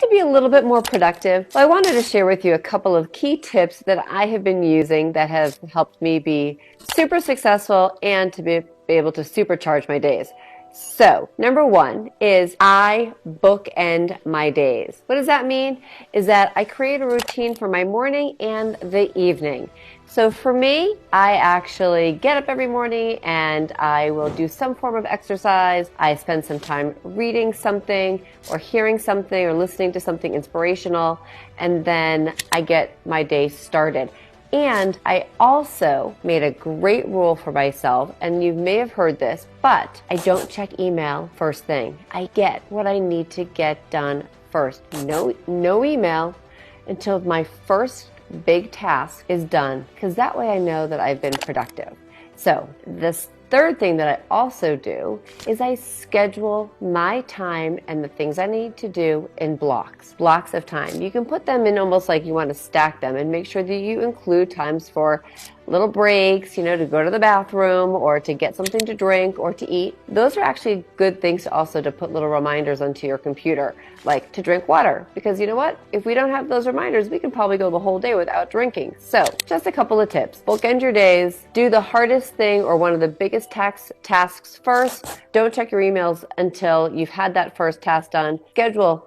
to be a little bit more productive, well, I wanted to share with you a couple of key tips that I have been using that have helped me be super successful and to be able to supercharge my days. So, number one is I bookend my days. What does that mean? Is that I create a routine for my morning and the evening. So for me, I actually get up every morning and I will do some form of exercise. I spend some time reading something or hearing something or listening to something inspirational, and then I get my day started. And I also made a great rule for myself, and you may have heard this, but I don't check email first thing. I get what I need to get done first. No email until my first big task is done, because that way I know that I've been productive. So this third thing that I also do is I schedule my time and the things I need to do in blocks of time. You can put them in almost like you want to stack them, and make sure that you include times for little breaks, to go to the bathroom or to get something to drink or to eat. Those are actually good things to also to put little reminders onto your computer, like to drink water, because you know what? If we don't have those reminders, we can probably go the whole day without drinking. So just a couple of tips. Bookend your days. Do the hardest thing or one of the biggest tasks first. Don't check your emails until you've had that first task done. Schedule